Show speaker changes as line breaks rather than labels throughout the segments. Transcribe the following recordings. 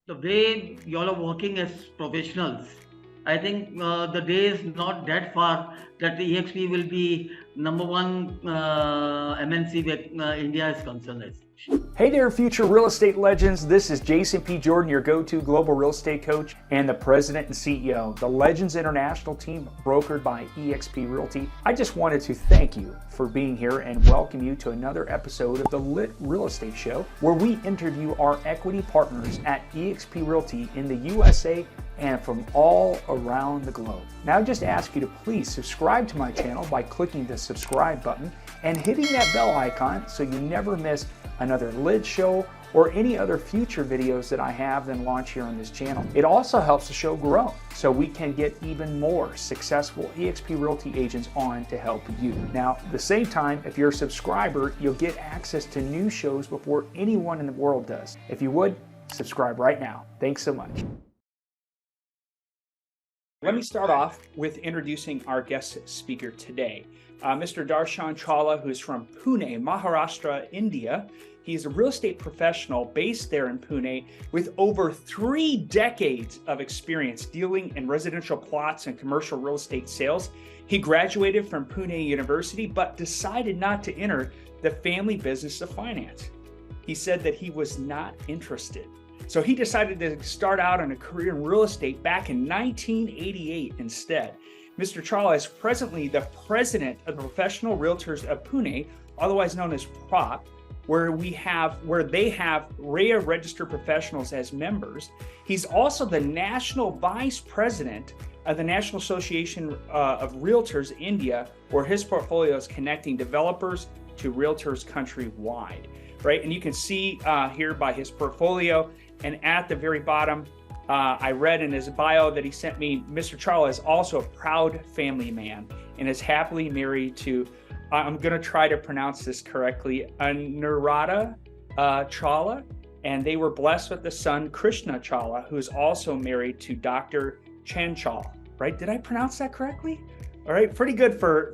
the way you all are working as professionals, I think the day is not that far that the EXP will be number one MNC where India is concerned as such.
Hey there, future real estate legends. This is Jason P. Jordan, your go-to global real estate coach and the president and CEO, the Legends International team brokered by eXp Realty. I just wanted to thank you for being here and welcome you to another episode of the LiT Real Estate Show, where we interview our equity partners at eXp Realty in the USA and from all around the globe. Now I just ask you to please subscribe to my channel by clicking the subscribe button and hitting that bell icon so you never miss another LiT show or any other future videos that I have and launch here on this channel. It also helps the show grow so we can get even more successful eXp Realty agents on to help you. Now, at the same time, if you're a subscriber, you'll get access to new shows before anyone in the world does. If you would, subscribe right now. Thanks so much. Let me start off with introducing our guest speaker today, Mr. Darshan Chawla, who's from Pune, Maharashtra, India. He's a real estate professional based there in Pune with over 3 decades of experience dealing in residential plots and commercial real estate sales. He graduated from Pune University, but decided not to enter the family business of finance. He said that he was not interested. So he decided to start out on a career in real estate back in 1988 instead. Mr. Chawla is presently the president of the Professional Realtors of Pune, otherwise known as PROP, where they have Rera Registered professionals as members. He's also the national vice president of the National Association of Realtors India, where his portfolio is connecting developers to Realtors Countrywide, right? And you can see here by his portfolio, and at the very bottom, I read in his bio that he sent me, Mr. Chawla is also a proud family man and is happily married to, I'm going to try to pronounce this correctly, Anuradha Chawla, and they were blessed with the son, Krishna Chawla, who is also married to Dr. Chanchal, right? Did I pronounce that correctly? All right, pretty good for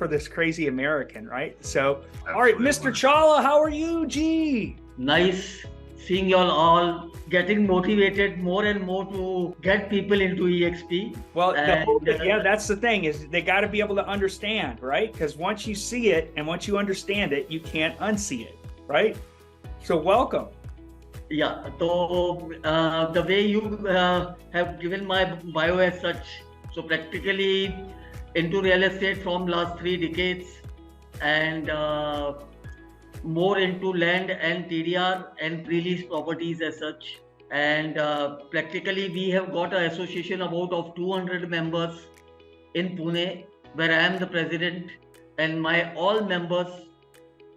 this crazy American, right? So, all right, Mr. Chawla, how are you, G?
Nice seeing you all getting motivated more and more to get people into EXP.
Well, yeah, that's the thing, is they got to be able to understand, right? Because once you see it and once you understand it, you can't unsee it, right? So welcome.
Yeah, so the way you have given my bio as such, so practically into real estate from last 3 decades and more into land and TDR and pre-lease properties as such. And practically we have got an association about of 200 members in Pune, where I am the president, and my all members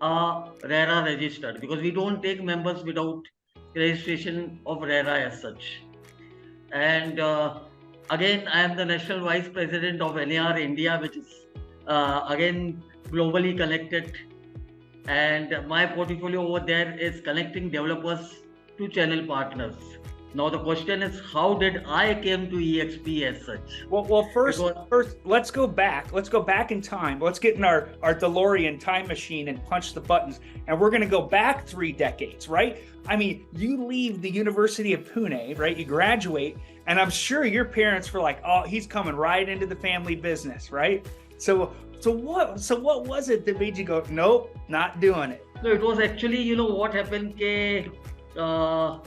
are Rera Registered, because we don't take members without registration of Rera as such. And again, I am the national vice president of NAR India, which is again globally connected. And my portfolio over there is connecting developers to channel partners. Now the question is, how did I came to EXP as such?
Well, first, let's go back. Let's go back in time. Let's get in our DeLorean time machine and punch the buttons. And we're going to go back 3 decades, right? I mean, you leave the University of Pune, right? You graduate, and I'm sure your parents were like, "Oh, he's coming right into the family business," right? So what was it that made you go, nope, not doing it?
No, it was actually, what happened, I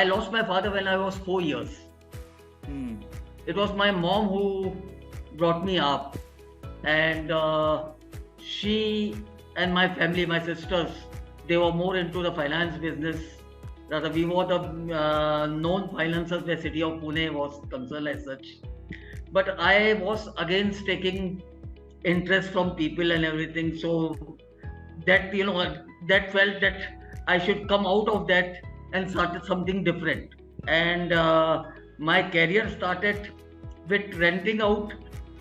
lost my father when I was 4 years. It was my mom who brought me up, and she and my family, my sisters, they were more into the finance business. Rather, we were the known financiers where city of Pune was concerned as such. But I was against taking interest from people and everything. So that, that felt that I should come out of that and started something different. And my career started with renting out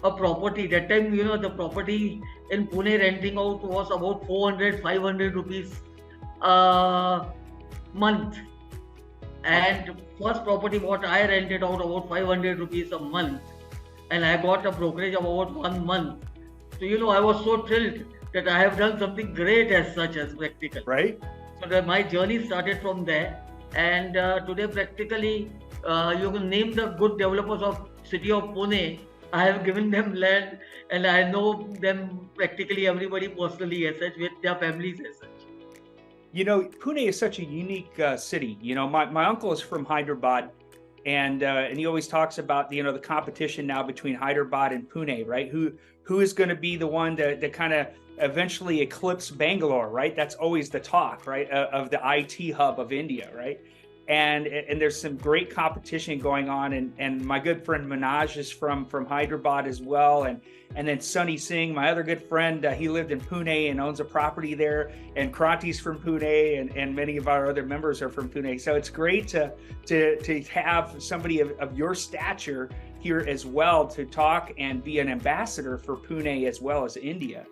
a property. That time, the property in Pune renting out was about 400-500 rupees a month. And first property what I rented out about 500 rupees a month. And I got a brokerage of about 1 month. So, I was so thrilled that I have done something great as such as practical.
Right.
So that my journey started from there. And today, practically, you can name the good developers of city of Pune. I have given them land, and I know them practically everybody personally as such, with their families as such.
You know, Pune is such a unique city. You know, my uncle is from Hyderabad, and he always talks about the competition now between Hyderabad and Pune, right? Who is going to be the one to kind of eventually eclipse Bangalore, right? That's always the talk, right, of the IT hub of India, right? And there's some great competition going on, and my good friend Manoj is from Hyderabad as well, and then Sunny Singh, my other good friend, he lived in Pune and owns a property there, and Kranti's from Pune, and many of our other members are from Pune. So it's great to have somebody of your stature here as well to talk and be an ambassador for Pune as well as India.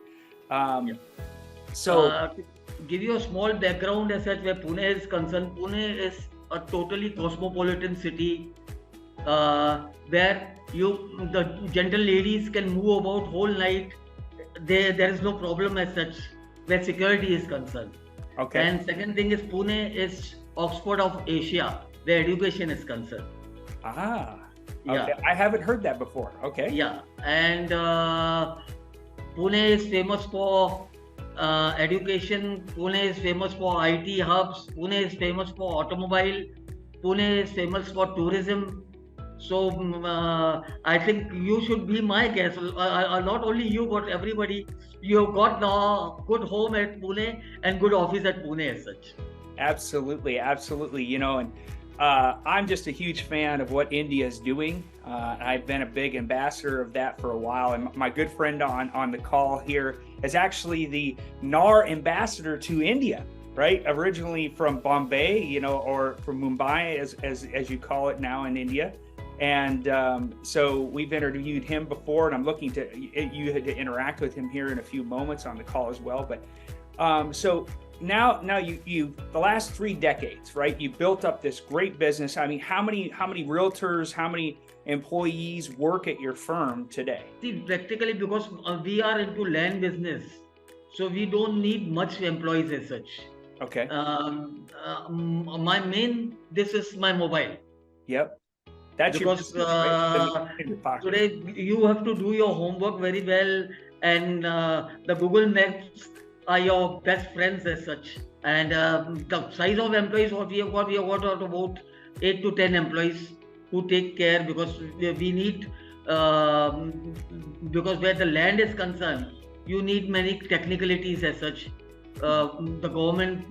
Yeah. To give you a small background as such where Pune is concerned, Pune is a totally cosmopolitan city, where the gentle ladies can move about whole night. There is no problem as such where security is concerned.
Okay.
And second thing is, Pune is Oxford of Asia where education is concerned.
Okay.
Yeah.
I haven't heard that before. Okay.
Yeah. And Pune is famous for education. Pune is famous for IT hubs. Pune is famous for automobile. Pune is famous for tourism. So I think you should be my guest. Not only you, but everybody. You have got a good home at Pune and good office at Pune as such.
Absolutely, absolutely. You know, and I'm just a huge fan of what India is doing. I've been a big ambassador of that for a while, and my good friend on the call here is actually the NAR ambassador to India, right? Originally from Bombay, you know, or from Mumbai, as you call it now in India. And so we've interviewed him before, and I'm looking to interact with him here in a few moments on the call as well. But so now you the last 3 decades, right? You built up this great business. I mean, how many realtors, how many employees work at your firm today?
See, practically because we are into land business, so we don't need much employees as such.
Okay.
My main, this is my mobile.
Yep. That's
because
right?
Today you have to do your homework very well, and the Google Maps are your best friends as such. And the size of employees what we have got about 8 to 10 employees who take care, because we need because where the land is concerned, you need many technicalities as such, the government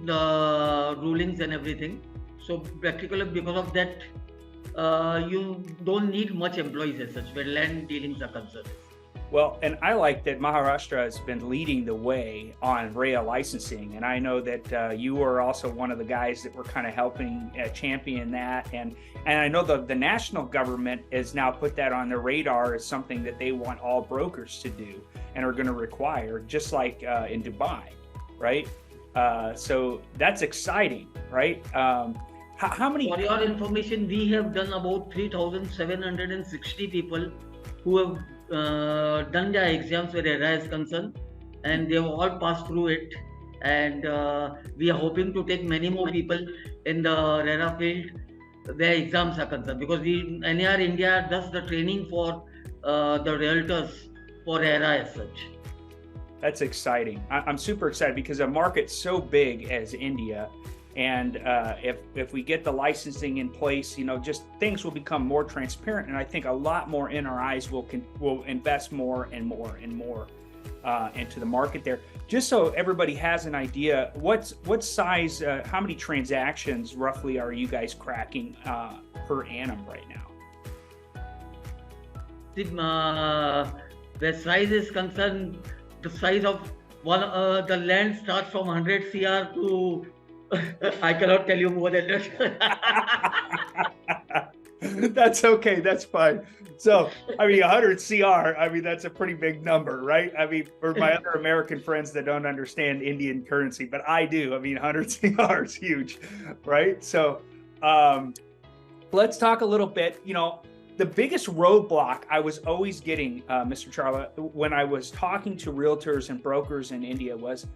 rulings and everything. So practically because of that, you don't need much employees as such where land dealings are concerned.
Well, and I like that Maharashtra has been leading the way on REA licensing, and I know that you are also one of the guys that were kind of helping champion that, and I know the national government has now put that on their radar as something that they want all brokers to do and are going to require, just like in Dubai, right? So that's exciting, right? How many?
For your information, we have done about 3,760 people who have done their exams where Rera is concerned, and they have all passed through it. And we are hoping to take many more people in the Rera field where exams are concerned, because NAR India does the training for the realtors for Rera as such.
That's exciting. I'm super excited because a market so big as India, and if we get the licensing in place, you know, just things will become more transparent, and I think a lot more NRIs will invest more and more and more into the market there. Just so everybody has an idea, what size, how many transactions roughly are you guys cracking per annum right now?
Where size is concerned, the size of the land starts from 100 CR to I cannot tell you more than that.
That's okay. That's fine. So, I mean, 100 CR, I mean, that's a pretty big number, right? I mean, for my other American friends that don't understand Indian currency, but I do. I mean, 100 CR is huge, right? So, let's talk a little bit, you know, the biggest roadblock I was always getting, Mr. Chawla, when I was talking to realtors and brokers in India was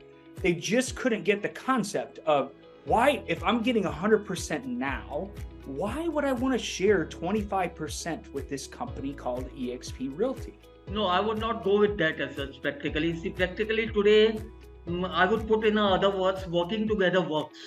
they just couldn't get the concept of Why, if I'm getting 100% now, why would I want to share 25% with this company called eXp Realty?
No, I would not go with that as such practically. See, practically today, I would put in other words, working together works.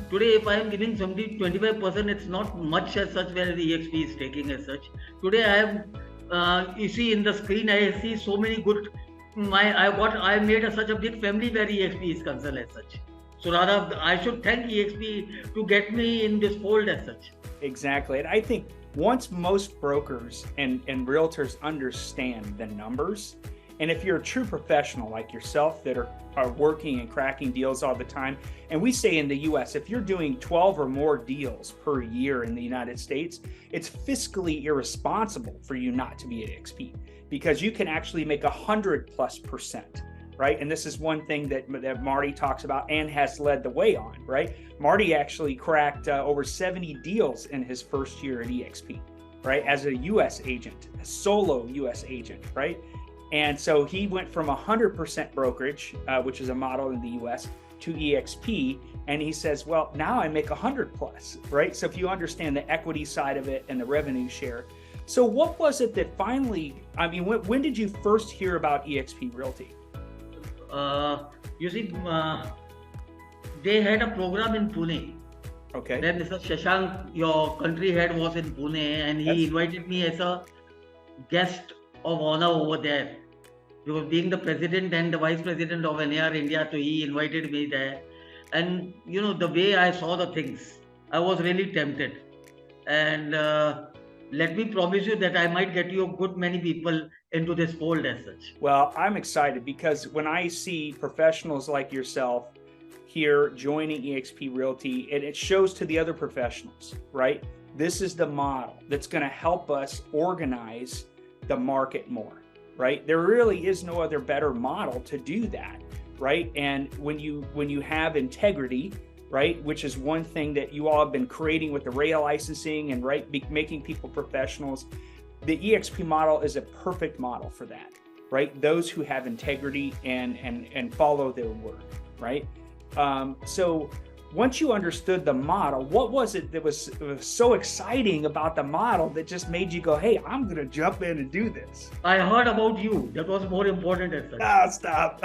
Today, if I am giving somebody 25%, it's not much as such where the EXP is taking as such. Today, I have, you see in the screen, I see so many good, I made such a big family where EXP is concerned as such. So rather, I should thank EXP to get me in this fold as such.
Exactly. And I think once most brokers and realtors understand the numbers, and if you're a true professional like yourself that are working and cracking deals all the time, and we say in the US, if you're doing 12 or more deals per year in the United States, it's fiscally irresponsible for you not to be at EXP, because you can actually make 100+%. Right? And this is one thing that Marty talks about and has led the way on, right? Marty actually cracked over 70 deals in his first year at EXP, right? As a US agent, a solo US agent, right? And so he went from 100% brokerage, which is a model in the US, to EXP. And he says, well, now I make 100+, right? So if you understand the equity side of it and the revenue share. So what was it that finally, I mean, when did you first hear about EXP Realty?
You see, they had a program in Pune.
Okay.
Where Mr. Shashank, your country head, was in Pune, and he invited me as a guest of honor over there. He was being the president and the vice president of NAR India, so he invited me there. And you know, the way I saw the things, I was really tempted. And let me promise you that I might get you a good many people into this fold as such.
Well, I'm excited because when I see professionals like yourself here joining eXp Realty, and it shows to the other professionals, right? This is the model that's going to help us organize the market more, right? There really is no other better model to do that, right? And when you have integrity, right, which is one thing that you all have been creating with the Rera licensing and making people professionals, the eXp model is a perfect model for that, right? Those who have integrity and follow their word, right? So once you understood the model, what was it that was so exciting about the model that just made you go, hey, I'm going to jump in and do this?
I heard about you. That was more important as such.
Ah, stop.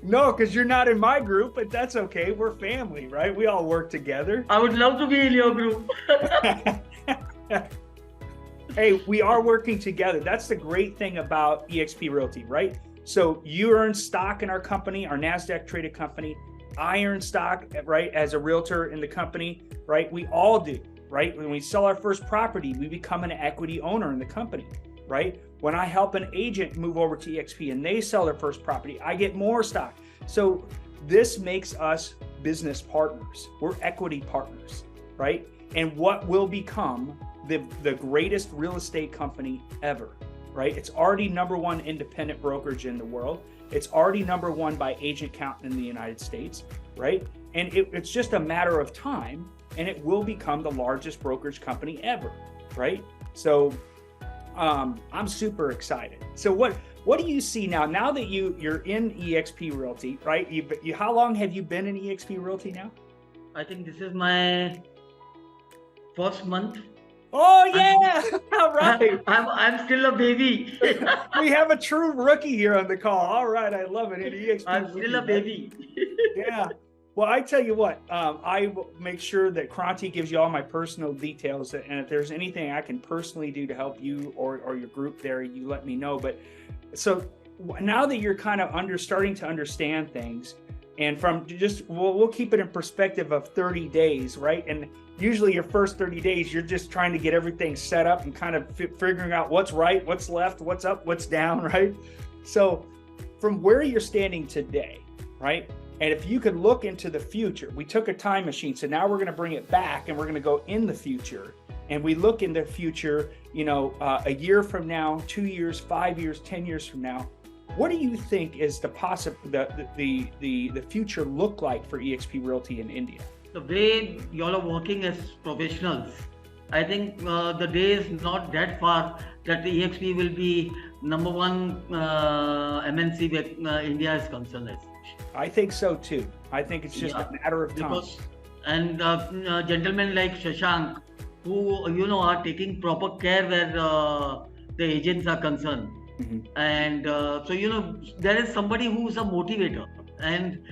No, because you're not in my group, but that's okay. We're family, right? We all work together.
I would love to be in your group.
Hey, we are working together. That's the great thing about eXp Realty, right? So you earn stock in our company, our NASDAQ traded company. I earn stock, right, as a realtor in the company, right? We all do, right? When we sell our first property, we become an equity owner in the company, right? When I help an agent move over to eXp and they sell their first property, I get more stock. So this makes us business partners. We're equity partners, right? And what will become the greatest real estate company ever, right? It's already #1 independent brokerage in the world. It's already #1 by agent count in the United States, right? And it's just a matter of time, and it will become the largest brokerage company ever, right? So I'm super excited. So what do you see now? Now that you're in eXp Realty, right? How long have you been in eXp Realty now?
I think this is my first month.
Oh yeah, all right.
I'm still a baby.
We have a true rookie here on the call. All right, I love it. In eXp
I'm still a baby.
Yeah. Well, I tell you what, I will make sure that Kranti gives you all my personal details, and if there's anything I can personally do to help you or your group there, you let me know. But so now that you're kind of starting to understand things, and from just, we'll keep it in perspective of 30 days, right? And usually your first 30 days, you're just trying to get everything set up and kind of figuring out what's right, what's left, what's up, what's down, right? So from where you're standing today, right? And if you could look into the future, we took a time machine. So now we're going to bring it back and we're going to go in the future. And we look in the future, you know, a year from now, 2 years, 5 years, 10 years from now. What do you think is the future look like for eXp Realty in India?
The way y'all are working as professionals, I think the day is not that far that the EXP will be number one MNC where India is concerned.
I think so too. I think it's just a matter of time.
And gentlemen like Shashank, who are taking proper care where the agents are concerned. And so there is somebody who is a motivator, and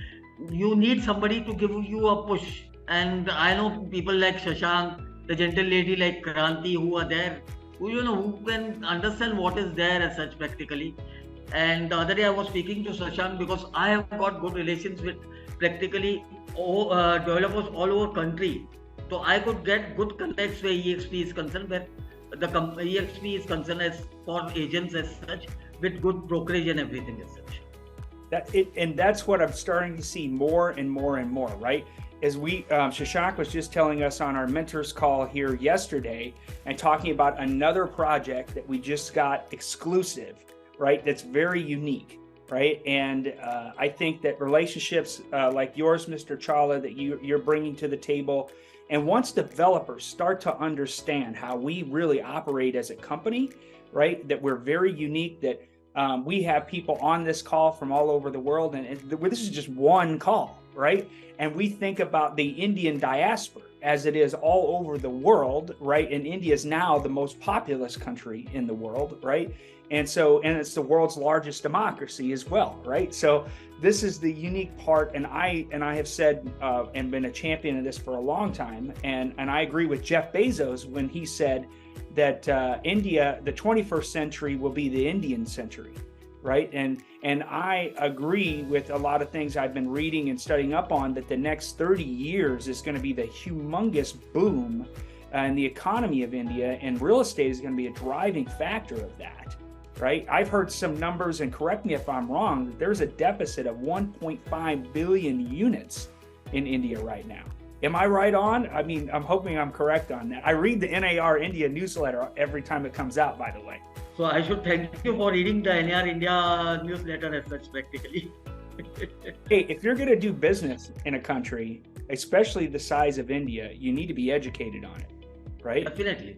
you need somebody to give you a push. And I know people like Shashank, the gentle lady like Kranti, who are there, who can understand what is there as such practically. And the other day I was speaking to Shashank because I have got good relations with practically developers all over country. So I could get good connects where EXP is concerned, where the EXP is concerned as for agents as such, with good brokerage and everything as such.
And that's what I'm starting to see more and more and more, right? As Shashank was just telling us on our mentors call here yesterday and talking about another project that we just got exclusive, right? That's very unique, right? And I think that relationships like yours, Mr. Chawla, that you're bringing to the table, and once developers start to understand how we really operate as a company, right? That we're very unique, that we have people on this call from all over the world, and this is just one call, right? And we think about the Indian diaspora as it is all over the world, right? And India is now the most populous country in the world, right? And it's the world's largest democracy as well, right? So this is the unique part, and I have said and been a champion of this for a long time, and I agree with Jeff Bezos when he said that India, the 21st century, will be the Indian century, right? And I agree with a lot of things I've been reading and studying up on, that the next 30 years is going to be the humongous boom in the economy of India, and real estate is going to be a driving factor of that. Right? I've heard some numbers, and correct me if I'm wrong, that there's a deficit of 1.5 billion units in India right now. Am I right on? I mean, I'm hoping I'm correct on that. I read the NAR India newsletter every time it comes out, by the way.
So I should thank you for reading the NAR India newsletter as such practically.
Hey, if you're going to do business in a country, especially the size of India, you need to be educated on it, right?
Definitely.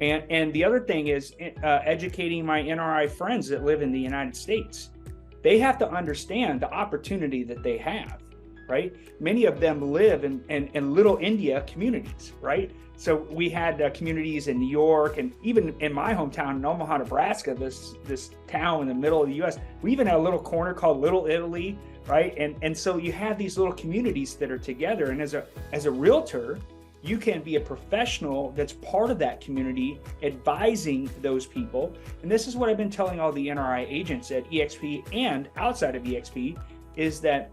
And the other thing is educating my NRI friends that live in the United States. They have to understand the opportunity that they have, right? Many of them live in little India communities, right? So we had communities in New York, and even in my hometown in Omaha, Nebraska, this town in the middle of the U.S., we even had a little corner called Little Italy, right? And so you have these little communities that are together, and as a realtor, you can be a professional that's part of that community, advising those people. And this is what I've been telling all the NRI agents at EXP and outside of EXP, is that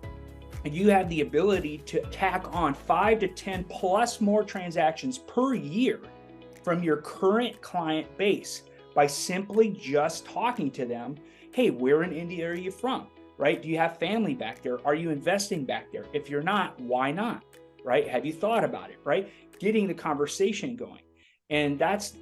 you have the ability to tack on 5 to 10 plus more transactions per year from your current client base by simply just talking to them. Hey, where in India are you from? Right? Do you have family back there? Are you investing back there? If you're not, why not? Right? Have you thought about it? Right? Getting the conversation going. And that's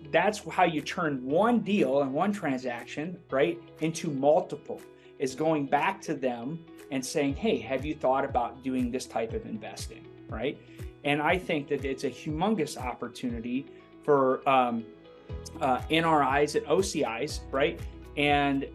how you turn one deal and one transaction, right, into multiple, is going back to them and saying, hey, have you thought about doing this type of investing, right? And I think that it's a humongous opportunity for NRIs and OCIs, right? And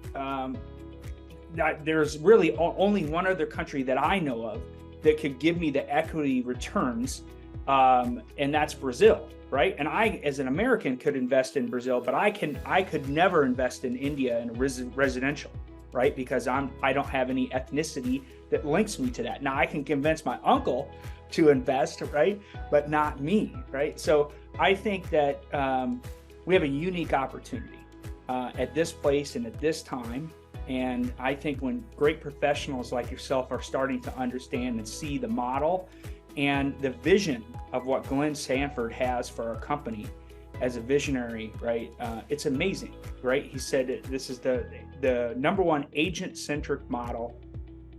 there's really only one other country that I know of that could give me the equity returns, and that's Brazil, right? And I, as an American, could invest in Brazil, but I could never invest in India in residential, right? Because I don't have any ethnicity that links me to that. Now I can convince my uncle to invest, right? But not me, right? So I think that we have a unique opportunity at this place and at this time. And I think when great professionals like yourself are starting to understand and see the model and the vision of what Glenn Sanford has for our company as a visionary, right? It's amazing, right? He said that this is the number one agent-centric model,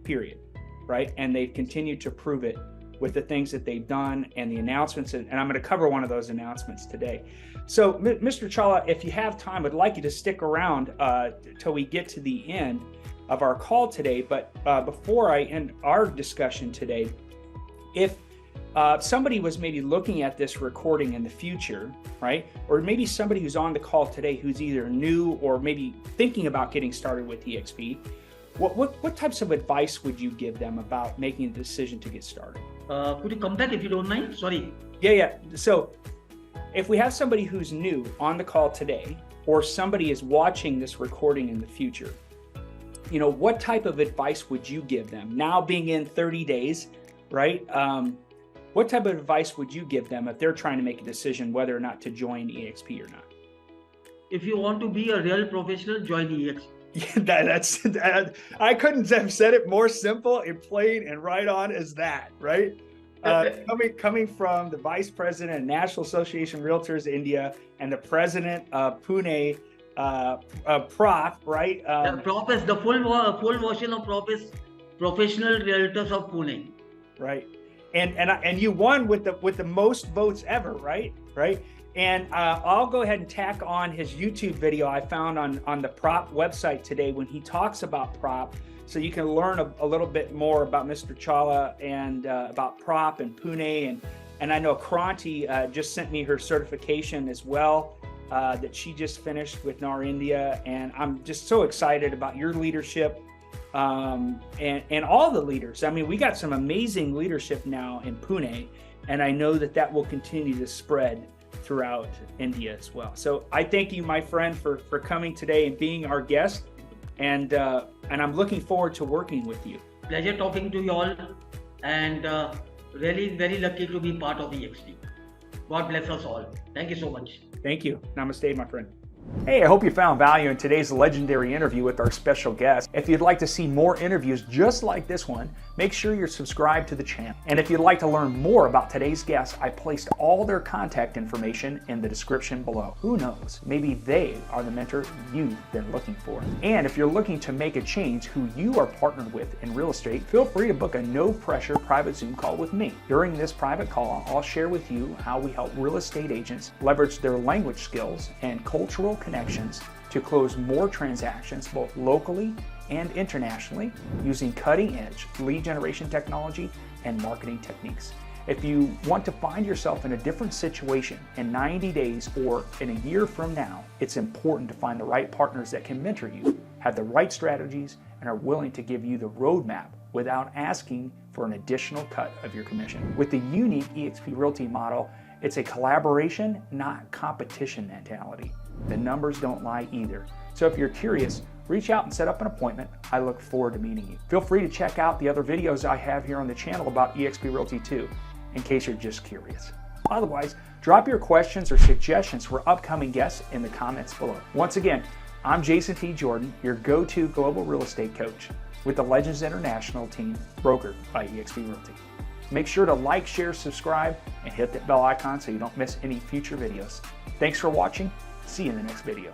period, right? And they've continued to prove it with the things that they've done and the announcements. And I'm going to cover one of those announcements today. So, Mr. Chawla, if you have time, I'd like you to stick around till we get to the end of our call today. But before I end our discussion today, if somebody was maybe looking at this recording in the future, right? Or maybe somebody who's on the call today who's either new or maybe thinking about getting started with EXP, what types of advice would you give them about making a decision to get started?
Could you come back if you don't mind? Sorry.
Yeah. So if we have somebody who's new on the call today, or somebody is watching this recording in the future, what type of advice would you give them now being in 30 days, right? What type of advice would you give them if they're trying to make a decision whether or not to join EXP or not?
If you want to be a real professional, join EXP.
Yeah, I couldn't have said it more simple and plain and right on as that, right? Coming from the Vice President of National Association Realtors India and the President of Pune, Prof, right?
Prof is the full version of Prof is Professional Realtors of Pune.
Right. And you won with the most votes ever, right? And I'll go ahead and tack on his YouTube video I found on the Prop website today when he talks about Prop, so you can learn a little bit more about Mr. Chawla and about Prop and Pune. And I know Kranti just sent me her certification as well that she just finished with NAR India. And I'm just so excited about your leadership. And all the leaders. I mean, we got some amazing leadership now in Pune, and I know that will continue to spread throughout India as well. So I thank you, my friend, for coming today and being our guest, and I'm looking forward to working with you.
Pleasure talking to you all, and really very lucky to be part of EXP. God bless us all. Thank you so much.
Thank you. Namaste, my friend. Hey, I hope you found value in today's legendary interview with our special guest. If you'd like to see more interviews just like this one, make sure you're subscribed to the channel. And if you'd like to learn more about today's guests, I placed all their contact information in the description below. Who knows, maybe they are the mentor you've been looking for. And if you're looking to make a change who you are partnered with in real estate, feel free to book a no-pressure private Zoom call with me. During this private call, I'll share with you how we help real estate agents leverage their language skills and cultural connections to close more transactions both locally and internationally using cutting-edge lead generation technology and marketing techniques. If you want to find yourself in a different situation in 90 days or in a year from now, it's important to find the right partners that can mentor you, have the right strategies, and are willing to give you the roadmap without asking for an additional cut of your commission. With the unique eXp Realty model, it's a collaboration, not competition mentality. The numbers don't lie either. So if you're curious, reach out and set up an appointment. I look forward to meeting you. Feel free to check out the other videos I have here on the channel about eXp Realty too, in case you're just curious. Otherwise, drop your questions or suggestions for upcoming guests in the comments below. Once again, I'm Jason T. Jordan, your go-to global real estate coach with the Legends International team, brokered by eXp Realty. Make sure to like, share, subscribe, and hit that bell icon so you don't miss any future videos. Thanks for watching. See you in the next video.